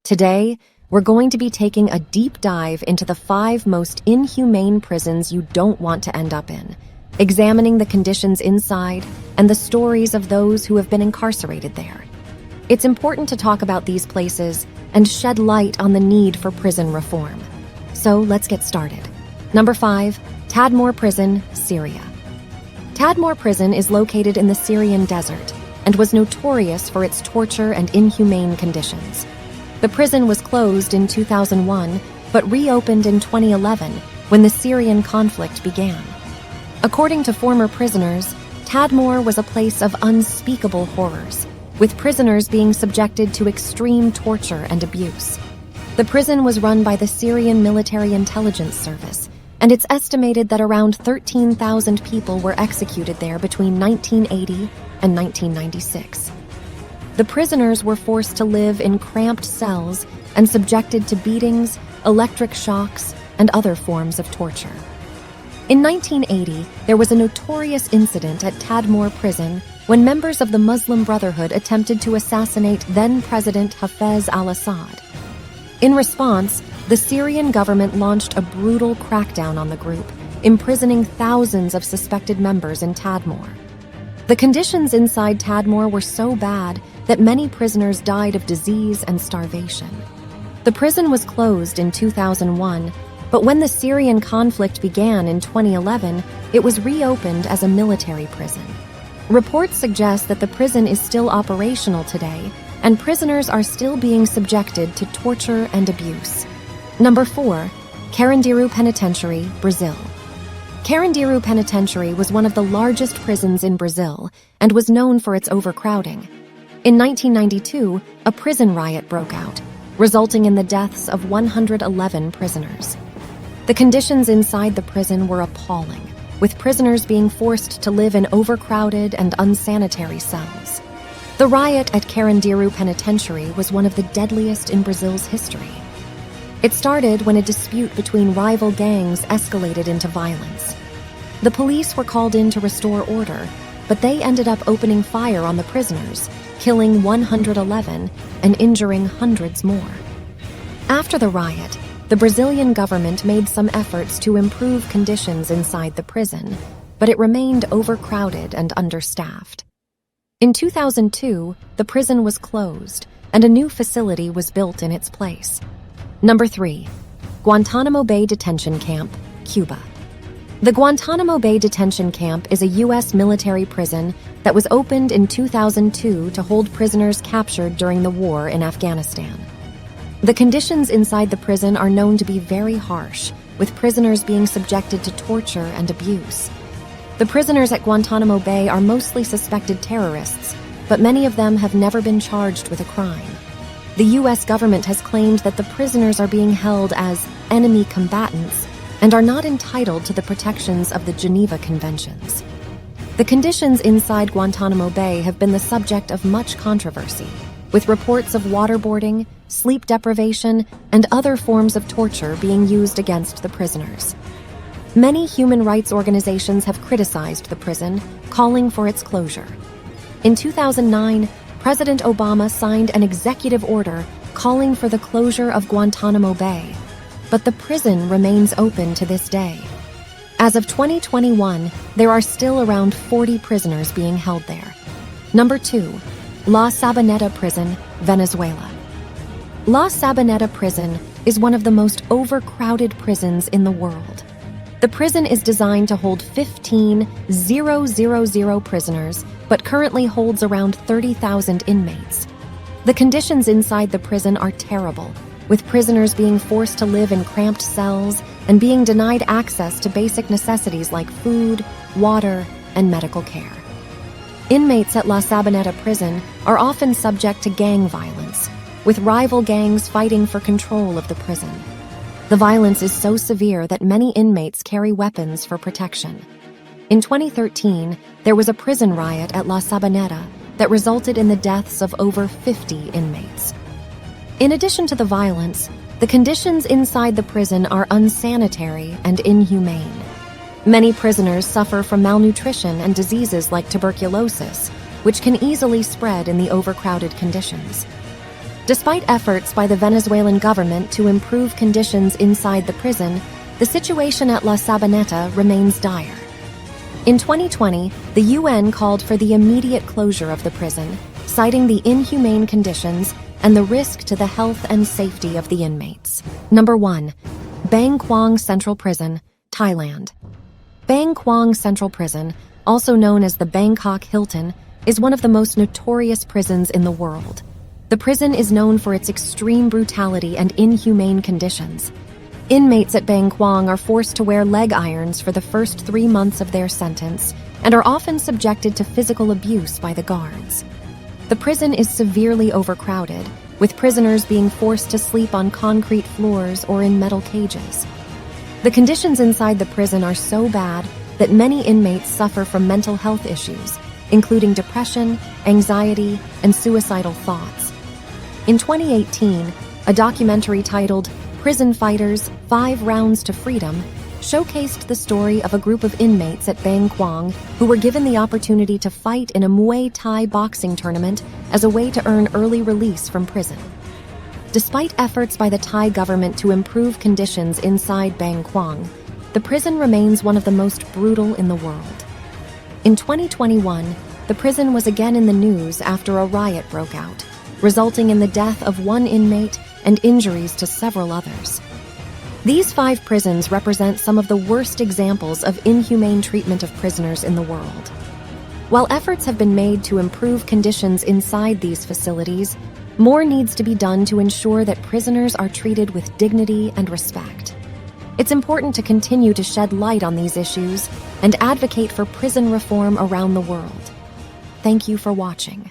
Today, we're going to be taking a deep dive into the 5 most inhumane prisons you don't want to end up in, examining the conditions inside and the stories of those who have been incarcerated there. It's important to talk about these places and shed light on the need for prison reform. So let's get started. Number 5, Tadmor Prison, Syria. Tadmor Prison is located in the Syrian desert and was notorious for its torture and inhumane conditions. The prison was closed in 2001, but reopened in 2011 when the Syrian conflict began. According to former prisoners, Tadmor was a place of unspeakable horrors, with prisoners being subjected to extreme torture and abuse. The prison was run by the Syrian Military Intelligence Service, and it's estimated that around 13,000 people were executed there between 1980 and 1996. The prisoners were forced to live in cramped cells and subjected to beatings, electric shocks, and other forms of torture. In 1980, there was a notorious incident at Tadmor Prison when members of the Muslim Brotherhood attempted to assassinate then-President Hafez al-Assad. In response, the Syrian government launched a brutal crackdown on the group, imprisoning thousands of suspected members in Tadmor. The conditions inside Tadmor were so bad that many prisoners died of disease and starvation. The prison was closed in 2001, but when the Syrian conflict began in 2011, it was reopened as a military prison. Reports suggest that the prison is still operational today, and prisoners are still being subjected to torture and abuse. Number 4, Carandiru Penitentiary, Brazil. Carandiru Penitentiary was one of the largest prisons in Brazil and was known for its overcrowding. In 1992, a prison riot broke out, resulting in the deaths of 111 prisoners. The conditions inside the prison were appalling, with prisoners being forced to live in overcrowded and unsanitary cells. The riot at Carandiru Penitentiary was one of the deadliest in Brazil's history. It started when a dispute between rival gangs escalated into violence. The police were called in to restore order, but they ended up opening fire on the prisoners, killing 111 and injuring hundreds more. After the riot, the Brazilian government made some efforts to improve conditions inside the prison, but it remained overcrowded and understaffed. In 2002, the prison was closed, and a new facility was built in its place. Number 3, Guantanamo Bay Detention Camp, Cuba. The Guantanamo Bay Detention Camp is a U.S. military prison that was opened in 2002 to hold prisoners captured during the war in Afghanistan. The conditions inside the prison are known to be very harsh, with prisoners being subjected to torture and abuse. The prisoners at Guantanamo Bay are mostly suspected terrorists, but many of them have never been charged with a crime. The U.S. government has claimed that the prisoners are being held as enemy combatants and are not entitled to the protections of the Geneva Conventions. The conditions inside Guantanamo Bay have been the subject of much controversy, with reports of waterboarding, sleep deprivation, and other forms of torture being used against the prisoners. Many human rights organizations have criticized the prison, calling for its closure. In 2009, President Obama signed an executive order calling for the closure of Guantanamo Bay, but the prison remains open to this day. As of 2021, there are still around 40 prisoners being held there. Number 2, La Sabaneta Prison, Venezuela. La Sabaneta Prison is one of the most overcrowded prisons in the world. The prison is designed to hold 15,000 prisoners, but currently holds around 30,000 inmates. The conditions inside the prison are terrible, with prisoners being forced to live in cramped cells and being denied access to basic necessities like food, water, and medical care. Inmates at La Sabaneta Prison are often subject to gang violence, with rival gangs fighting for control of the prison. The violence is so severe that many inmates carry weapons for protection. In 2013, there was a prison riot at La Sabaneta that resulted in the deaths of over 50 inmates. In addition to the violence, the conditions inside the prison are unsanitary and inhumane. Many prisoners suffer from malnutrition and diseases like tuberculosis, which can easily spread in the overcrowded conditions. Despite efforts by the Venezuelan government to improve conditions inside the prison, the situation at La Sabaneta remains dire. In 2020, the UN called for the immediate closure of the prison, citing the inhumane conditions and the risk to the health and safety of the inmates. Number 1. Bang Kwang Central Prison, Thailand. Bang Kwang Central Prison, also known as the Bangkok Hilton, is one of the most notorious prisons in the world. The prison is known for its extreme brutality and inhumane conditions. Inmates at Bang Kwang are forced to wear leg irons for the first 3 months of their sentence and are often subjected to physical abuse by the guards. The prison is severely overcrowded, with prisoners being forced to sleep on concrete floors or in metal cages. The conditions inside the prison are so bad that many inmates suffer from mental health issues, including depression, anxiety, and suicidal thoughts. In 2018, a documentary titled Prison Fighters: 5 Rounds to Freedom showcased the story of a group of inmates at Bang Kwang who were given the opportunity to fight in a Muay Thai boxing tournament as a way to earn early release from prison. Despite efforts by the Thai government to improve conditions inside Bang Kwang, the prison remains one of the most brutal in the world. In 2021, the prison was again in the news after a riot broke out, resulting in the death of 1 inmate and injuries to several others. These 5 prisons represent some of the worst examples of inhumane treatment of prisoners in the world. While efforts have been made to improve conditions inside these facilities, more needs to be done to ensure that prisoners are treated with dignity and respect. It's important to continue to shed light on these issues and advocate for prison reform around the world. Thank you for watching.